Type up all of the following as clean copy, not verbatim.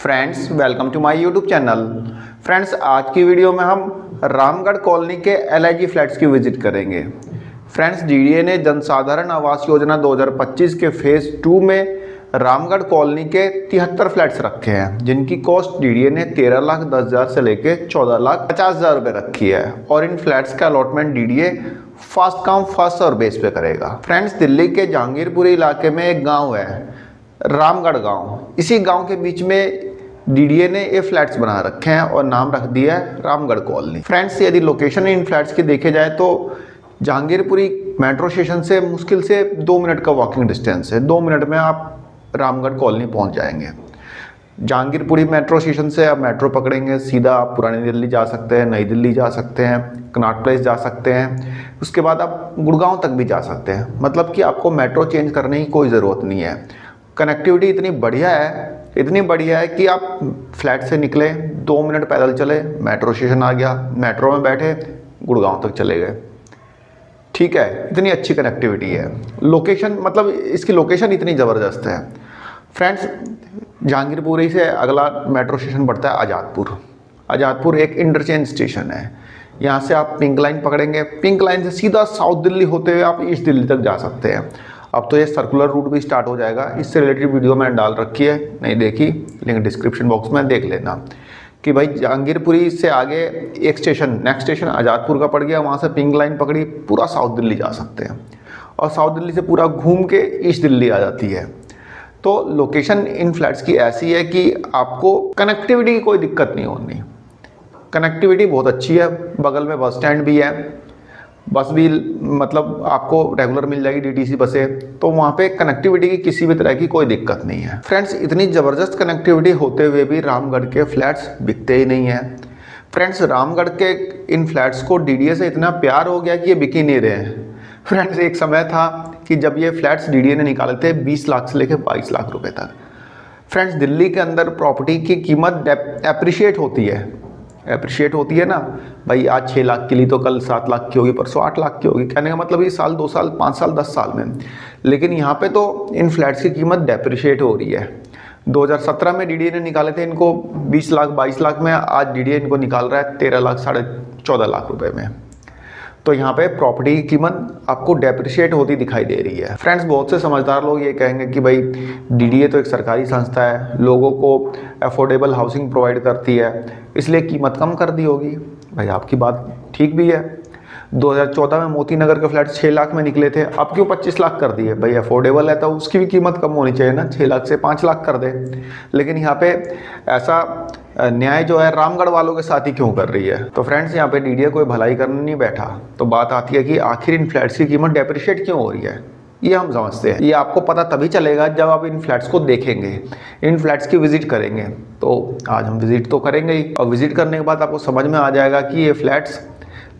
Friends welcome to my YouTube channel. Friends आज की video में हम रामगढ़ कॉलोनी के LIG फ्लैट्स की विजिट करेंगे। फ्रेंड्स डीडीए ने जनसाधारण आवास योजना 2025 के फेज़ 2 में रामगढ़ कॉलोनी के 73 फ्लैट्स रखे हैं, जिनकी कॉस्ट डीडीए ने 13,10,000 से लेके 14,50,000 रुपये रखी है। और इन फ्लैट्स का allotment DDA first come first serve base पे करेगा। फ्रेंड्स दिल्ली के जहांगीरपुरी इलाके में एक गाँव है रामगढ़ गाँव। इसी गाँव के बीच में डीडीए ने ये फ्लैट्स बना रखे हैं और नाम रख दिया है रामगढ़ कॉलोनी। फ्रेंड्स यदि लोकेशन इन फ्लैट्स की देखे जाए तो जहांगीरपुरी मेट्रो स्टेशन से मुश्किल से 2 मिनट का वॉकिंग डिस्टेंस है। 2 मिनट में आप रामगढ़ कॉलोनी पहुंच जाएंगे। जहांगीरपुरी मेट्रो स्टेशन से आप मेट्रो पकड़ेंगे, सीधा आप पुरानी दिल्ली जा सकते हैं, नई दिल्ली जा सकते हैं, कनॉट प्लेस जा सकते हैं। उसके बाद आप गुड़गांव तक भी जा सकते हैं। मतलब कि आपको मेट्रो चेंज करने की कोई ज़रूरत नहीं है। कनेक्टिविटी इतनी बढ़िया है कि आप फ्लैट से निकले 2 मिनट पैदल चले, मेट्रो स्टेशन आ गया, मेट्रो में बैठे गुड़गांव तक चले गए। ठीक है, इतनी अच्छी कनेक्टिविटी है। लोकेशन मतलब इसकी लोकेशन इतनी ज़बरदस्त है। फ्रेंड्स जहांगीरपुरी से अगला मेट्रो स्टेशन पड़ता है आज़ादपुर। आज़ादपुर एक इंटरचेंज स्टेशन है। यहाँ से आप पिंक लाइन पकड़ेंगे, पिंक लाइन से सीधा साउथ दिल्ली होते हुए आप ईस्ट दिल्ली तक जा सकते हैं। अब तो ये सर्कुलर रूट भी स्टार्ट हो जाएगा। इससे रिलेटेड वीडियो मैंने डाल रखी है, नहीं देखी लिंक डिस्क्रिप्शन बॉक्स में देख लेना कि भाई जहांगीरपुरी से आगे एक स्टेशन नेक्स्ट स्टेशन आज़ादपुर का पड़ गया, वहाँ से पिंक लाइन पकड़ी पूरा साउथ दिल्ली जा सकते हैं और साउथ दिल्ली से पूरा घूम के ईस्ट दिल्ली आ जाती है। तो लोकेशन इन फ्लैट्स की ऐसी है कि आपको कनेक्टिविटी की कोई दिक्कत नहीं होनी। कनेक्टिविटी बहुत अच्छी है, बगल में बस स्टैंड भी है, बस भी मतलब आपको रेगुलर मिल जाएगी DTC बसें। तो वहाँ पे कनेक्टिविटी की किसी भी तरह की कोई दिक्कत नहीं है। फ्रेंड्स इतनी ज़बरदस्त कनेक्टिविटी होते हुए भी रामगढ़ के फ्लैट्स बिकते ही नहीं हैं। फ्रेंड्स रामगढ़ के इन फ्लैट्स को डीडीए से इतना प्यार हो गया कि ये बिक ही नहीं रहे हैं। फ्रेंड्स एक समय था कि जब ये फ्लैट्स डीडीए ने निकाले थे 20 लाख से लेकर 22 लाख रुपये तक। फ्रेंड्स दिल्ली के अंदर प्रॉपर्टी की कीमत एप्रिशिएट होती है ना भाई। आज 6 लाख की ली तो कल 7 लाख की होगी, परसों 8 लाख की होगी। कहने का मतलब ये साल 2 साल 5 साल 10 साल में। लेकिन यहाँ पे तो इन फ्लैट्स की कीमत डेप्रिशिएट हो रही है। 2017 में डीडीए ने निकाले थे इनको 20 लाख 22 लाख में, आज डीडीए इनको निकाल रहा है 13 लाख 14.5 लाख रुपए में। तो यहाँ पे प्रॉपर्टी की कीमत आपको डेप्रिशिएट होती दिखाई दे रही है। फ्रेंड्स बहुत से समझदार लोग ये कहेंगे कि भाई डीडीए तो एक सरकारी संस्था है, लोगों को अफोर्डेबल हाउसिंग प्रोवाइड करती है, इसलिए कीमत कम कर दी होगी। भाई आपकी बात ठीक भी है। 2014 में मोती नगर के फ्लैट 6 लाख में निकले थे, अब क्यों 25 लाख कर दिए? भाई अफोर्डेबल है तो उसकी भी कीमत कम होनी चाहिए ना, 6 लाख से 5 लाख कर दे। लेकिन यहाँ पे ऐसा न्याय जो है रामगढ़ वालों के साथ ही क्यों कर रही है? तो फ्रेंड्स यहाँ पे डीडीए कोई भलाई करने नहीं बैठा। तो बात आती है कि आखिर इन फ्लैट्स की कीमत डेप्रिशिएट क्यों हो रही है, ये हम समझते हैं। ये आपको पता तभी चलेगा जब आप इन फ्लैट्स को देखेंगे, इन फ्लैट्स की विजिट करेंगे। तो आज हम विजिट तो करेंगे ही, और विजिट करने के बाद आपको समझ में आ जाएगा कि ये फ्लैट्स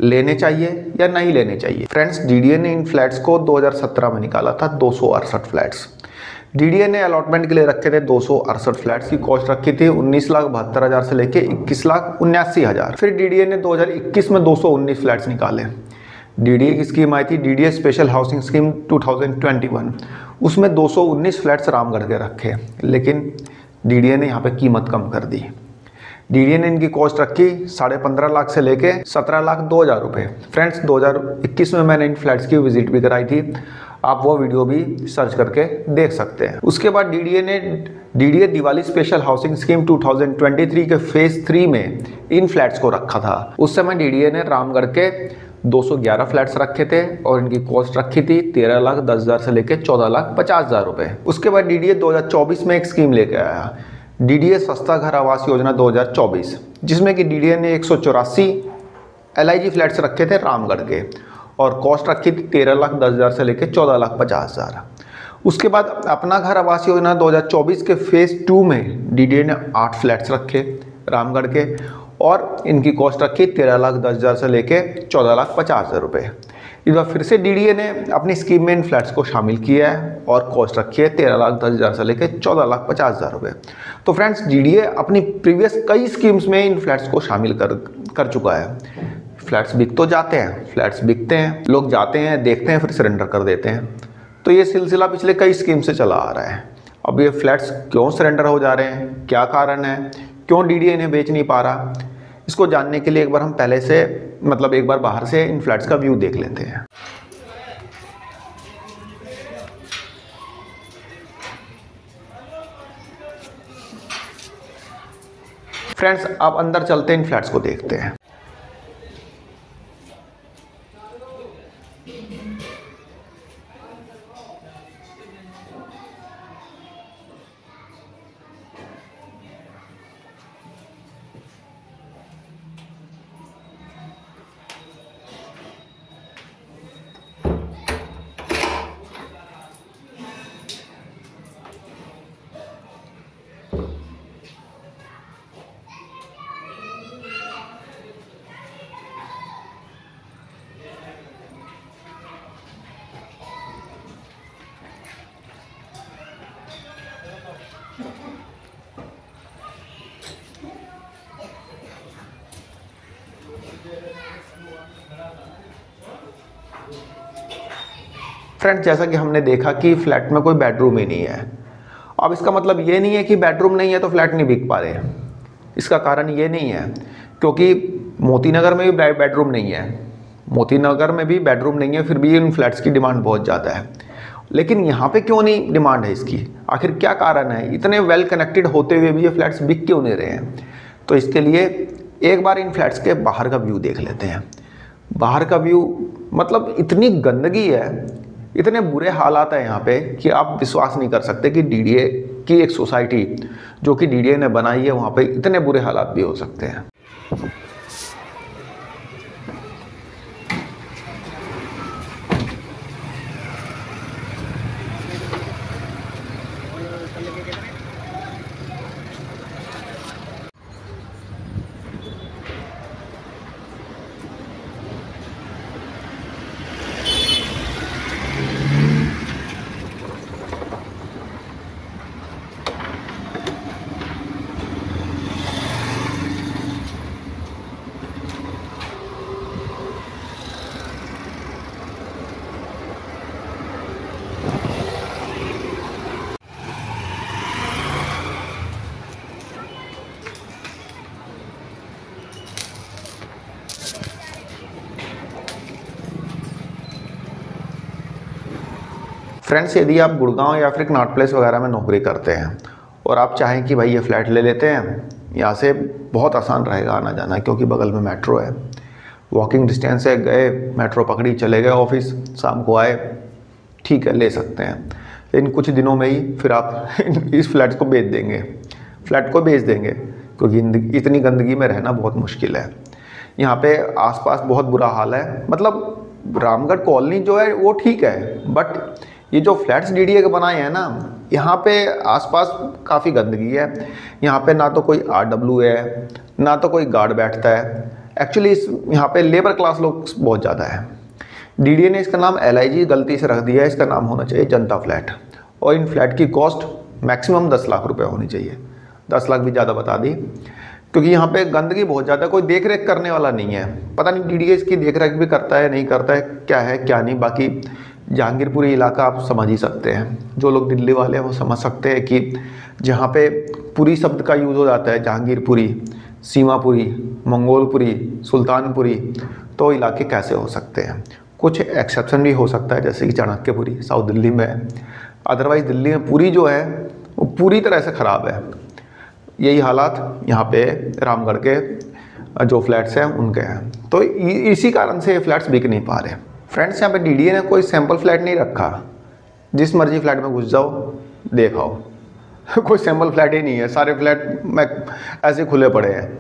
लेने चाहिए या नहीं लेने चाहिए। फ्रेंड्स डीडीए ने इन फ्लैट्स को 2017 में निकाला था 268 फ्लैट्स। डीडीए ने अलॉटमेंट के लिए रखे थे 268 फ्लैट्स की कॉस्ट रखी थी 19,72,000 से लेके 21,79,000। फिर डीडीए ने 2021 में 219 फ्लैट्स निकाले। डीडीए की स्कीम आई थी डीडीए स्पेशल हाउसिंग स्कीम 2021, उसमें 219 फ्लैट्स रामगढ़ के रखे, लेकिन डीडीए ने यहाँ पे कीमत कम कर दी। डीडीए ने इनकी कॉस्ट रखी 15.5 लाख से लेके 17,02,000 रुपये। फ्रेंड्स 2021 में मैंने इन फ्लैट्स की विजिट भी कराई थी, आप वो वीडियो भी सर्च करके देख सकते हैं। उसके बाद DDA Diwali special housing scheme 2023 के फेज़ 3 में इन फ्लैट्स को रखा था। उस समय डीडीए ने रामगढ़ के 211 फ्लैट्स रखे थे और इनकी कॉस्ट रखी थी 13,10,000 से लेके 14,50,000 रुपये। उसके बाद डीडीए 2024 में एक स्कीम लेके आया, डीडीए सस्ता घर आवास योजना 2024, जिसमें कि डीडीए ने 184 LIG फ्लैट्स रखे थे रामगढ़ के और कॉस्ट रखी थी 13,10,000 से लेकर 14,50,000। उसके बाद अपना घर आवास योजना 2024 के फेज़ 2 में डीडीए ने 8 फ्लैट्स रखे रामगढ़ के और इनकी कॉस्ट रखी 13,10,000 से लेके 14,50,000 रुपये। इस बार फिर से डीडीए ने अपनी स्कीम में इन फ्लैट्स को शामिल किया है और कॉस्ट रखी है 13,10,000 से लेकर 14,50,000 रुपये। तो फ्रेंड्स डीडीए अपनी प्रीवियस कई स्कीम्स में इन फ्लैट्स को शामिल कर चुका है। फ्लैट्स बिक तो जाते हैं, फ्लैट्स बिकते हैं, लोग जाते हैं देखते हैं फिर सरेंडर कर देते हैं। तो ये सिलसिला पिछले कई स्कीम से चला आ रहा है। अब ये फ्लैट्स क्यों सरेंडर हो जा रहे हैं, क्या कारण है, क्यों डीडीए इन्हें बेच नहीं पा रहा, इसको जानने के लिए एक बार हम पहले से एक बार बाहर से इन फ्लैट्स का व्यू देख लेते हैं। फ्रेंड्स, आप अंदर चलते हैं, इन फ्लैट्स को देखते हैं। फ्रेंड्स, जैसा कि हमने देखा कि फ्लैट में कोई बेडरूम ही नहीं है। अब इसका मतलब ये नहीं है कि बेडरूम नहीं है तो फ्लैट नहीं बिक पा रहे। इसका कारण ये नहीं है, क्योंकि मोती नगर में भी बेडरूम नहीं है, मोती नगर में भी बेडरूम नहीं है, फिर भी इन फ्लैट्स की डिमांड बहुत ज़्यादा है। लेकिन यहाँ पे क्यों नहीं डिमांड है इसकी, आखिर क्या कारण है, इतने वेल कनेक्टेड होते हुए भी ये फ्लैट्स बिक क्यों नहीं रहे हैं? तो इसके लिए एक बार इन फ्लैट्स के बाहर का व्यू देख लेते हैं। बाहर का व्यू मतलब इतनी गंदगी है, इतने बुरे हालात है यहाँ पे कि आप विश्वास नहीं कर सकते कि डीडीए की एक सोसाइटी जो कि डीडीए ने बनाई है, वहाँ पे इतने बुरे हालात भी हो सकते हैं। फ्रेंड्स, यदि आप गुड़गांव या फिर कनॉट प्लेस वगैरह में नौकरी करते हैं और आप चाहें कि भाई ये फ्लैट ले लेते हैं, यहाँ से बहुत आसान रहेगा आना जाना, क्योंकि बगल में मेट्रो है, वॉकिंग डिस्टेंस है, गए मेट्रो पकड़ी चले गए ऑफिस, शाम को आए, ठीक है ले सकते हैं। लेकिन कुछ दिनों में ही फिर आप इस फ्लैट को बेच देंगे, फ्लैट को बेच देंगे, क्योंकि इतनी गंदगी में रहना बहुत मुश्किल है। यहाँ पे आसपास बहुत बुरा हाल है। मतलब रामगढ़ कॉलोनी जो है वो ठीक है, बट ये जो फ्लैट्स डीडीए के बनाए हैं ना, यहाँ पे आसपास काफ़ी गंदगी है। यहाँ पे ना तो कोई आरडब्ल्यू है, ना तो कोई गार्ड बैठता है। एक्चुअली यहाँ पे लेबर क्लास लोग बहुत ज़्यादा है। डीडीए ने इसका नाम एलआईजी गलती से रख दिया है, इसका नाम होना चाहिए जनता फ्लैट। और इन फ्लैट की कॉस्ट मैक्सिमम 10 लाख रुपए होनी चाहिए, 10 लाख भी ज़्यादा बता दी, क्योंकि यहाँ पे गंदगी बहुत ज़्यादा है, कोई देख रेख करने वाला नहीं है। पता नहीं डीडीए इसकी देख रेख भी करता है नहीं करता है क्या नहीं। बाकी जहांगीरपुरी इलाका आप समझ ही सकते हैं, जो लोग दिल्ली वाले हैं वो समझ सकते हैं कि जहाँ पे पुरी शब्द का यूज़ हो जाता है, जहांगीरपुरी, सीमापुरी, मंगोलपुरी, सुल्तानपुरी, तो इलाके कैसे हो सकते हैं। कुछ एक्सेप्शन भी हो सकता है, जैसे कि चाणक्यपुरी साउथ दिल्ली में है, अदरवाइज़ दिल्ली में पूरी जो है वो पूरी तरह से ख़राब है। यही हालात यहाँ पे रामगढ़ के जो फ्लैट्स हैं उनके हैं, तो इसी कारण से ये फ्लैट्स बिक नहीं पा रहे। फ्रेंड्स, यहाँ पे डीडीए ने कोई सैंपल फ्लैट नहीं रखा, जिस मर्जी फ्लैट में घुस जाओ देख आओ। कोई सैंपल फ्लैट ही नहीं है, सारे फ्लैट में ऐसे खुले पड़े हैं,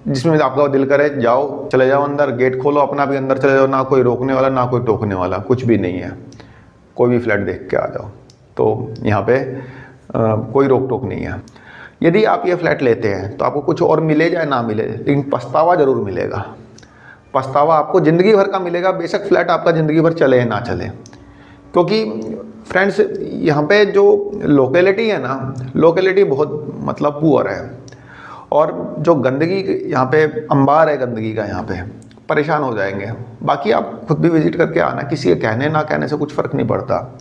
जिसमें आपका दिल करे जाओ, चले जाओ अंदर, गेट खोलो अपना भी अंदर चले जाओ, ना कोई रोकने वाला ना कोई टोकने वाला, कुछ भी नहीं है। कोई भी फ्लैट देख के आ जाओ, तो यहाँ पे कोई रोक टोक नहीं है। यदि आप ये फ्लैट लेते हैं तो आपको कुछ और मिले या ना मिले, लेकिन पछतावा ज़रूर मिलेगा। पछतावा आपको ज़िंदगी भर का मिलेगा, बेशक फ्लैट आपका ज़िंदगी भर चले ना चले। क्योंकि फ्रेंड्स, यहाँ पे जो लोकेलिटी है ना, लोकेलिटी बहुत मतलब पुअर है, और जो गंदगी यहाँ पे अंबार है गंदगी का, यहाँ पे परेशान हो जाएंगे। बाकी आप खुद भी विजिट करके आना, किसी के कहने ना कहने से कुछ फ़र्क नहीं पड़ता।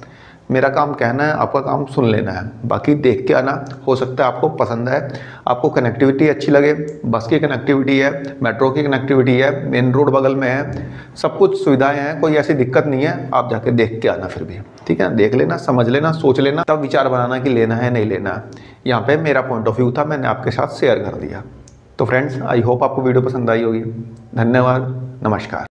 मेरा काम कहना है, आपका काम सुन लेना है। बाकी देख के आना, हो सकता है आपको पसंद है, आपको कनेक्टिविटी अच्छी लगे। बस की कनेक्टिविटी है, मेट्रो की कनेक्टिविटी है, मेन रोड बगल में है, सब कुछ सुविधाएं हैं, कोई ऐसी दिक्कत नहीं है। आप जाके देख के आना फिर भी, ठीक है। देख लेना, समझ लेना, सोच लेना, तब विचार बनाना कि लेना है नहीं लेना है। यहाँ पे मेरा पॉइंट ऑफ व्यू था, मैंने आपके साथ शेयर कर दिया। तो फ्रेंड्स, आई होप आपको वीडियो पसंद आई होगी। धन्यवाद, नमस्कार।